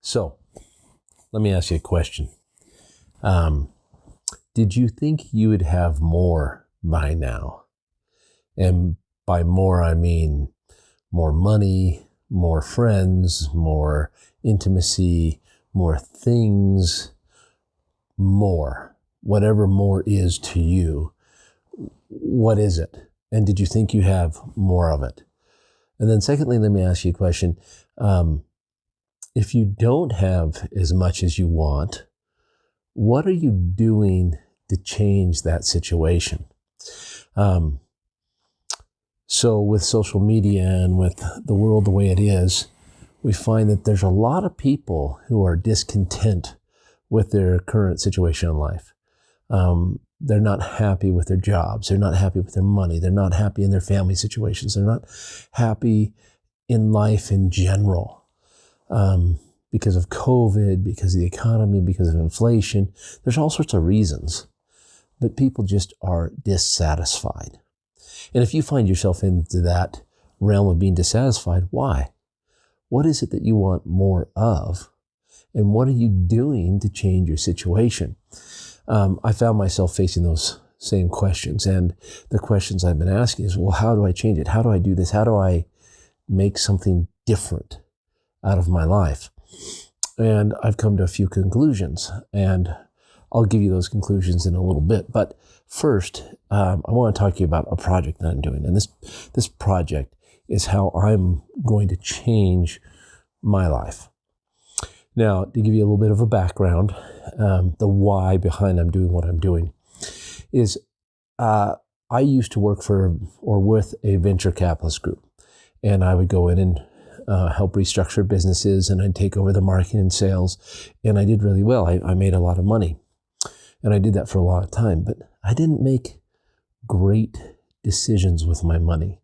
So, let me ask you a question. Did you think you would have more by now? And by more, I mean more money, more friends, more intimacy, more things, more. Whatever more is to you, what is it? And did you think you have more of it? And then secondly, let me ask you a question. If you don't have as much as you want, what are you doing to change that situation? So with social media and with the world the way it is, we find that there's a lot of people who are discontent with their current situation in life. They're not happy with their jobs. They're not happy with their money. They're not happy in their family situations. They're not happy in life in general. Because of COVID, because of the economy, because of inflation. There's all sorts of reasons. But people just are dissatisfied. And if you find yourself into that realm of being dissatisfied, why? What is it that you want more of? And what are you doing to change your situation? I found myself facing those same questions. And the questions I've been asking is, well, how do I change it? How do I do this? How do I make something different out of my life? And I've come to a few conclusions, and I'll give you those conclusions in a little bit. But first, I want to talk to you about a project that I'm doing. And this project is how I'm going to change my life. Now, to give you a little bit of a background, the why behind I'm doing what I'm doing is I used to work for or with a venture capitalist group. And I would go in and help restructure businesses, and I'd take over the marketing and sales, and I did really well. I made a lot of money, and I did that for a long time, but I didn't make great decisions with my money.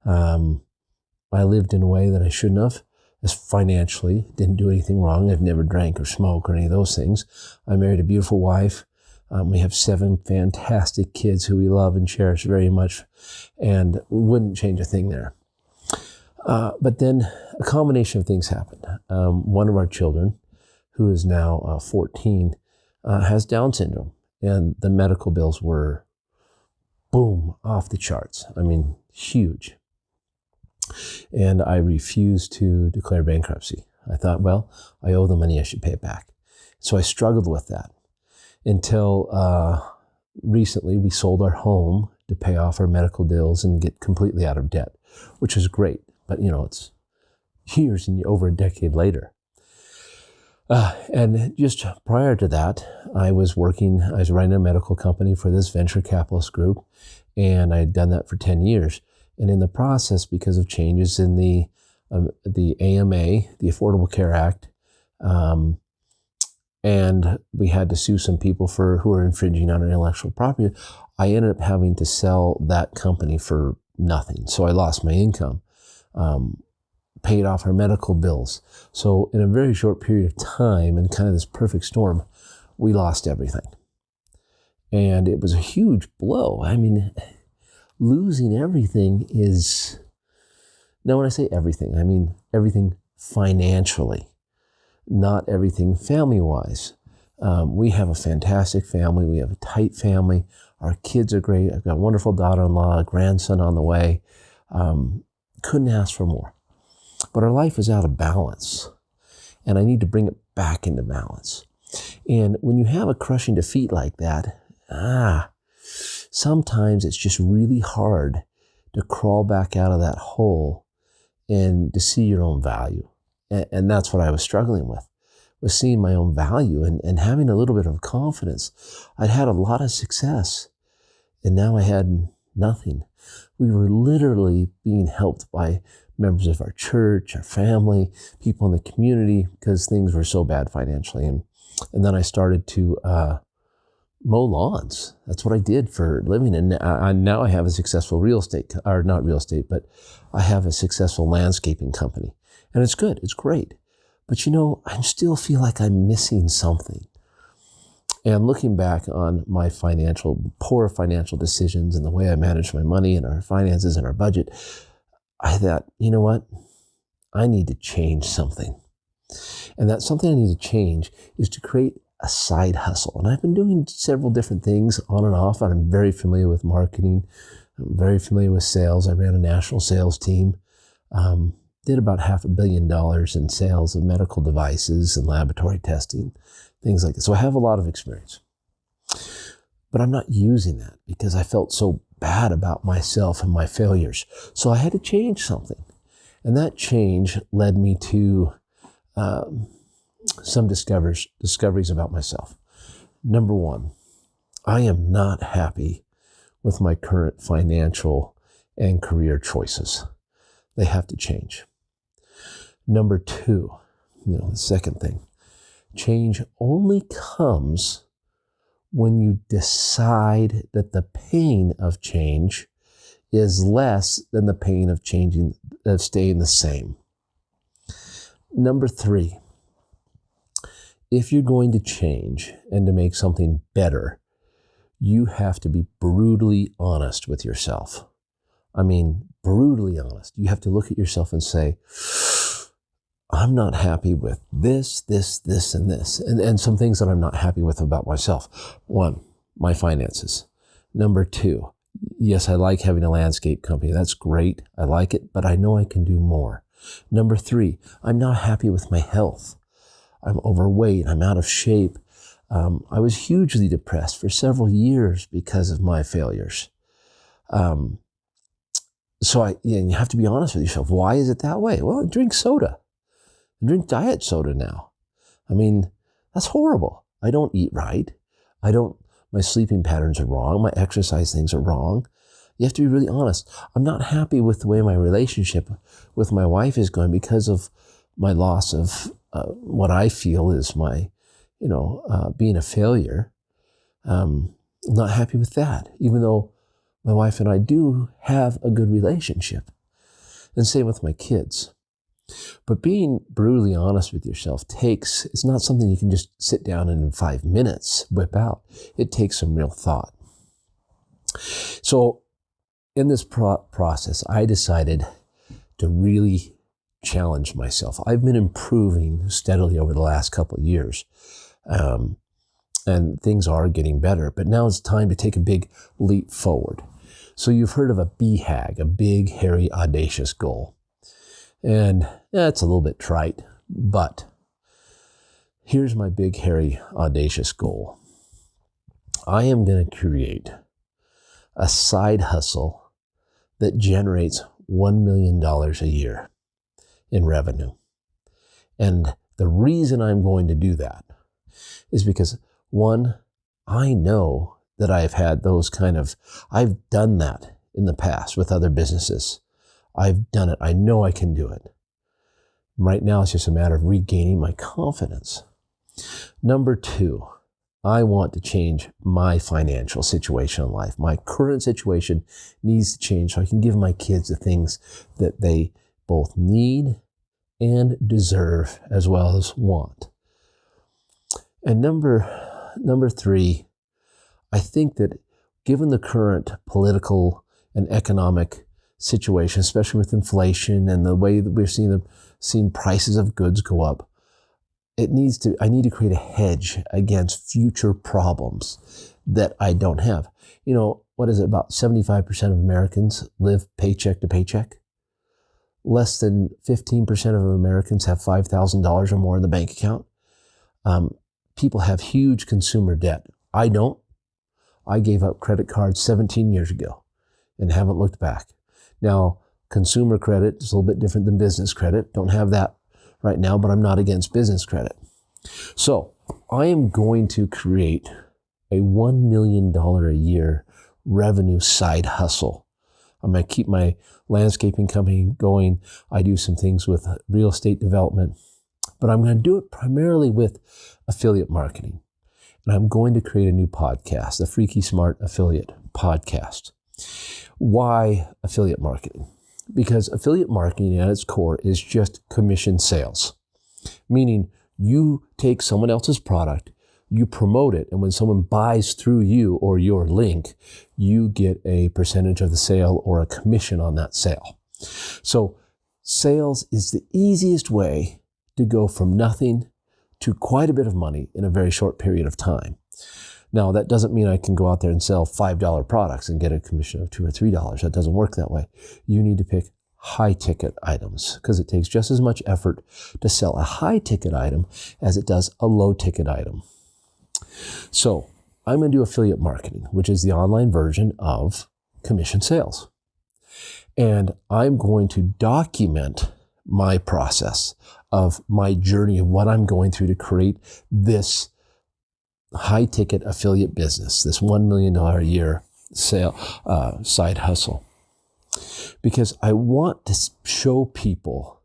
I lived in a way that I shouldn't have, as financially, didn't do anything wrong. I've never drank or smoked or any of those things. I married a beautiful wife. We have 7 fantastic kids who we love and cherish very much, and wouldn't change a thing there. But then a combination of things happened. One of our children, who is now 14, has Down syndrome. And the medical bills were, boom, off the charts. I mean, huge. And I refused to declare bankruptcy. I thought, well, I owe the money, I should pay it back. So I struggled with that until recently we sold our home to pay off our medical bills and get completely out of debt, which is great. But, it's years and over a decade later. And just prior to that, I was running a medical company for this venture capitalist group, and I had done that for 10 years. And in the process, because of changes in the AMA, the Affordable Care Act, and we had to sue some people who were infringing on our intellectual property, I ended up having to sell that company for nothing. So I lost my income. Paid off our medical bills. So in a very short period of time, and kind of this perfect storm, we lost everything. And it was a huge blow. I mean, losing everything is, now when I say everything, I mean everything financially, not everything family-wise. We have a fantastic family. We have a tight family. Our kids are great. I've got a wonderful daughter-in-law, a grandson on the way. Couldn't ask for more. But our life is out of balance, and I need to bring it back into balance. And when you have a crushing defeat like that, sometimes it's just really hard to crawl back out of that hole and to see your own value. And that's what I was struggling with, was seeing my own value and having a little bit of confidence. I'd had a lot of success, and now I had nothing. We were literally being helped by members of our church, our family, people in the community, because things were so bad financially. And then I started to mow lawns. That's what I did for a living. And now I have a successful but I have a successful landscaping company. And it's good. It's great. But I still feel like I'm missing something. And looking back on my poor financial decisions and the way I managed my money and our finances and our budget, I thought, you know what? I need to change something. And that's something I need to change, is to create a side hustle. And I've been doing several different things on and off. I'm very familiar with marketing. I'm very familiar with sales. I ran a national sales team. Did about $500 million in sales of medical devices and laboratory testing, things like that. So I have a lot of experience. But I'm not using that because I felt so bad about myself and my failures. So I had to change something. And that change led me to some discoveries about myself. Number one, I am not happy with my current financial and career choices. They have to change. Number two, the second thing, change only comes when you decide that the pain of change is less than the pain of staying the same. Number three, if you're going to change and to make something better, you have to be brutally honest with yourself. I mean, brutally honest. You have to look at yourself and say, I'm not happy with this, and this. And some things that I'm not happy with about myself. One, my finances. Number two, yes, I like having a landscape company. That's great. I like it, but I know I can do more. Number three, I'm not happy with my health. I'm overweight. I'm out of shape. I was hugely depressed for several years because of my failures. So you have to be honest with yourself. Why is it that way? Well, I drink soda. I drink diet soda now. I mean, that's horrible. I don't eat right. My sleeping patterns are wrong. My exercise things are wrong. You have to be really honest. I'm not happy with the way my relationship with my wife is going because of my loss of what I feel is my, being a failure. I'm not happy with that, even though my wife and I do have a good relationship. And same with my kids. But being brutally honest with yourself it's not something you can just sit down and in 5 minutes whip out. It takes some real thought. So in this process, I decided to really challenge myself. I've been improving steadily over the last couple of years. And things are getting better, but now it's time to take a big leap forward. So you've heard of a BHAG, a big, hairy, audacious goal. And it's a little bit trite, but here's my big, hairy, audacious goal. I am going to create a side hustle that generates $1 million a year in revenue. And the reason I'm going to do that is because, one, I know that I've done that in the past with other businesses. I've done it. I know I can do it. Right now, it's just a matter of regaining my confidence. Number two, I want to change my financial situation in life. My current situation needs to change so I can give my kids the things that they both need and deserve as well as want. And number three, I think that given the current political and economic situation, especially with inflation and the way that we're seeing prices of goods go up, I need to create a hedge against future problems that I don't have. What is it? About 75% of Americans live paycheck to paycheck. Less than 15% of Americans have $5,000 or more in the bank account. People have huge consumer debt. I don't. I gave up credit cards 17 years ago and haven't looked back. Now, consumer credit is a little bit different than business credit. Don't have that right now, but I'm not against business credit. So I am going to create a $1 million a year revenue side hustle. I'm going to keep my landscaping company going. I do some things with real estate development, but I'm going to do it primarily with affiliate marketing. And I'm going to create a new podcast, the Freaky Smart Affiliate Podcast. Why affiliate marketing? Because affiliate marketing at its core is just commission sales, meaning you take someone else's product, you promote it, and when someone buys through you or your link, you get a percentage of the sale or a commission on that sale. So sales is the easiest way to go from nothing to quite a bit of money in a very short period of time. Now, that doesn't mean I can go out there and sell $5 products and get a commission of $2 or $3. That doesn't work that way. You need to pick high-ticket items because it takes just as much effort to sell a high-ticket item as it does a low-ticket item. So I'm going to do affiliate marketing, which is the online version of commission sales. And I'm going to document my process of my journey of what I'm going through to create this high-ticket affiliate business, this $1 million a year sale side hustle. Because I want to show people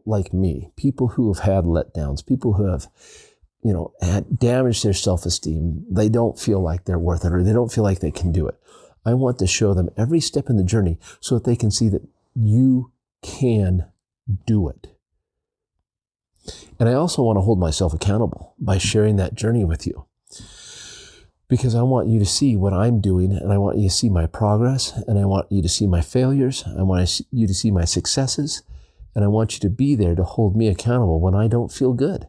like me, people who have had letdowns, people who have, had damaged their self-esteem. They don't feel like they're worth it, or they don't feel like they can do it. I want to show them every step in the journey so that they can see that you can do it. And I also want to hold myself accountable by sharing that journey with you. Because I want you to see what I'm doing, and I want you to see my progress, and I want you to see my failures. I want you to see my successes, and I want you to be there to hold me accountable when I don't feel good,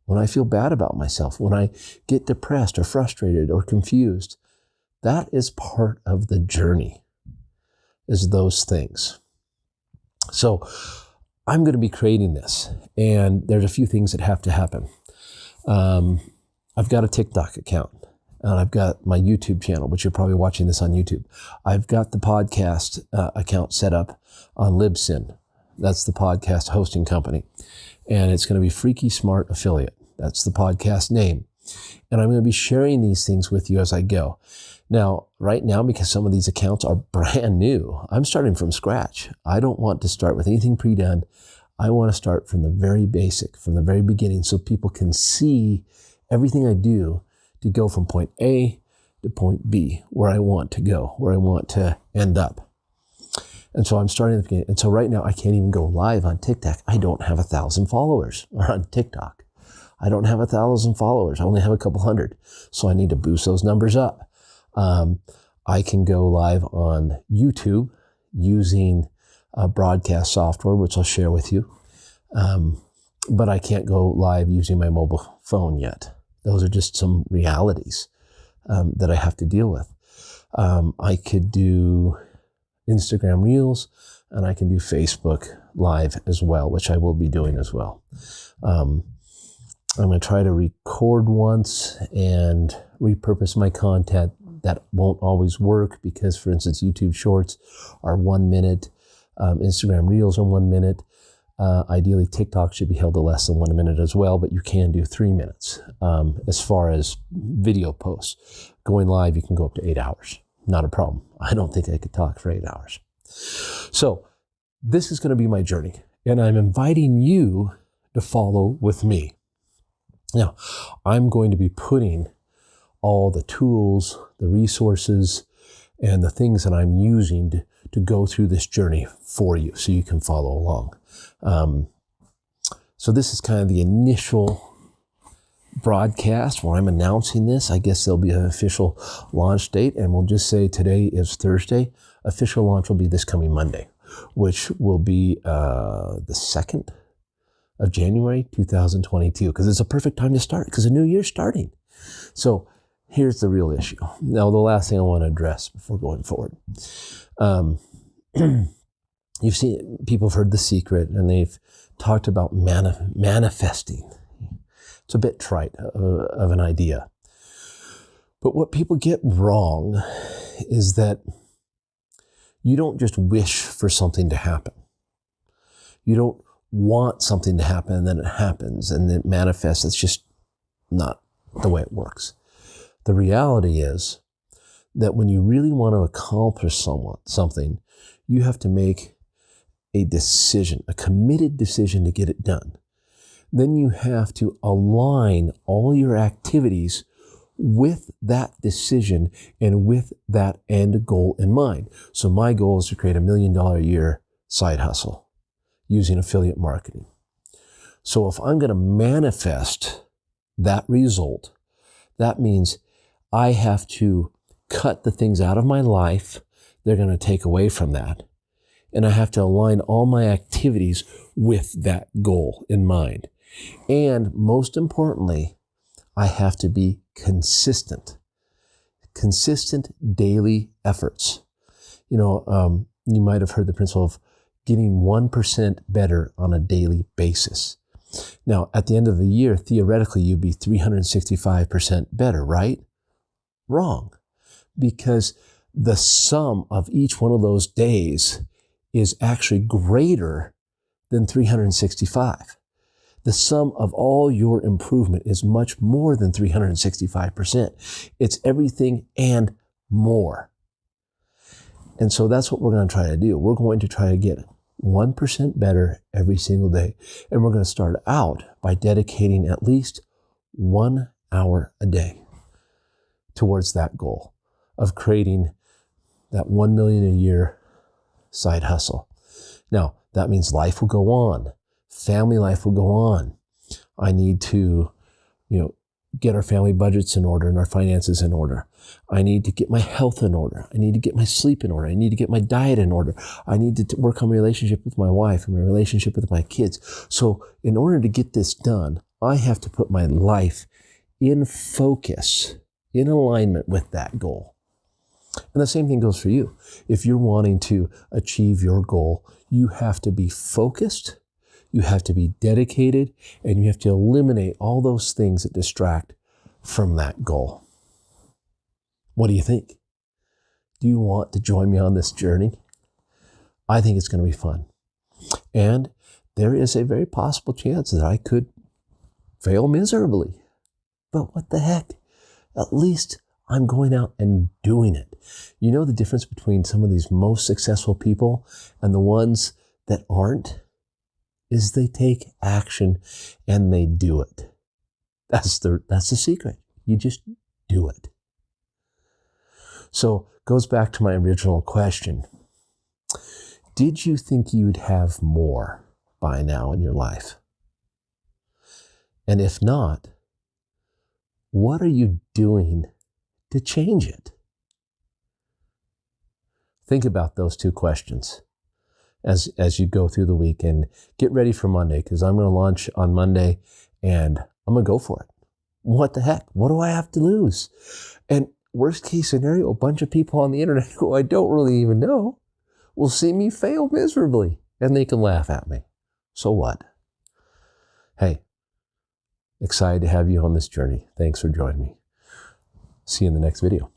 when I feel bad about myself, when I get depressed or frustrated or confused. That is part of the journey, is those things. So I'm going to be creating this, and there's a few things that have to happen. I've got a TikTok account. And I've got my YouTube channel, which you're probably watching this on YouTube. I've got the podcast account set up on Libsyn. That's the podcast hosting company. And it's going to be Freaky Smart Affiliate. That's the podcast name. And I'm going to be sharing these things with you as I go. Now, right now, because some of these accounts are brand new, I'm starting from scratch. I don't want to start with anything pre-done. I want to start from the very basic, from the very beginning, so people can see everything I do to go from point A to point B, where I want to go, where I want to end up. And so I'm starting at the beginning. And so right now I can't even go live on TikTok. I don't have 1,000 followers on TikTok. I don't have 1,000 followers. I only have a couple hundred. So I need to boost those numbers up. I can go live on YouTube using broadcast software, which I'll share with you. But I can't go live using my mobile phone yet. Those are just some realities that I have to deal with. I could do Instagram Reels, and I can do Facebook Live as well, which I will be doing as well. I'm going to try to record once and repurpose my content. That won't always work because, for instance, YouTube Shorts are 1 minute. Instagram Reels are 1 minute. Ideally, TikTok should be held to less than 1 minute as well, but you can do 3 minutes. As far as video posts, going live, you can go up to 8 hours. Not a problem. I don't think I could talk for 8 hours. So this is going to be my journey, and I'm inviting you to follow with me. Now, I'm going to be putting all the tools, the resources, and the things that I'm using to go through this journey for you so you can follow along. So this is kind of the initial broadcast where I'm announcing this. I guess there'll be an official launch date, and we'll just say today is Thursday. Official launch will be this coming Monday, which will be the 2nd of January, 2022, because it's a perfect time to start because the new year's starting. So here's the real issue. Now, the last thing I want to address before going forward. You've seen, people have heard The Secret, and they've talked about manifesting. It's a bit trite of an idea. But what people get wrong is that you don't just wish for something to happen. You don't want something to happen and then it happens and it manifests. It's just not the way it works. The reality is that when you really want to accomplish something, you have to make a decision, a committed decision to get it done. Then you have to align all your activities with that decision and with that end goal in mind. So my goal is to create $1 million a year side hustle using affiliate marketing. So if I'm going to manifest that result, that means I have to cut the things out of my life they're going to take away from that And I have to align all my activities with that goal in mind. And most importantly, I have to be consistent. Consistent daily efforts. You might have heard the principle of getting 1% better on a daily basis. Now, at the end of the year, theoretically, you'd be 365% better, right? Wrong. Because the sum of each one of those days is actually greater than 365. The sum of all your improvement is much more than 365%. It's everything and more. And so that's what we're going to try to do. We're going to try to get 1% better every single day. And we're going to start out by dedicating at least 1 hour a day towards that goal of creating that 1 million a year side hustle. Now, that means life will go on. Family life will go on. I need to, get our family budgets in order and our finances in order. I need to get my health in order. I need to get my sleep in order. I need to get my diet in order. I need to work on my relationship with my wife and my relationship with my kids. So in order to get this done, I have to put my life in focus, in alignment with that goal. And the same thing goes for you. If you're wanting to achieve your goal, you have to be focused, you have to be dedicated, and you have to eliminate all those things that distract from that goal. What do you think? Do you want to join me on this journey? I think it's going to be fun. And there is a very possible chance that I could fail miserably. But what the heck? At least I'm going out and doing it. You know the difference between some of these most successful people and the ones that aren't? Is they take action and they do it. That's the secret. You just do it. So it goes back to my original question. Did you think you'd have more by now in your life? And if not, what are you doing to change it? Think about those two questions as you go through the week, and get ready for Monday, because I'm going to launch on Monday and I'm going to go for it. What the heck? What do I have to lose? And worst case scenario, a bunch of people on the internet who I don't really even know will see me fail miserably and they can laugh at me. So what? Hey, excited to have you on this journey. Thanks for joining me. See you in the next video.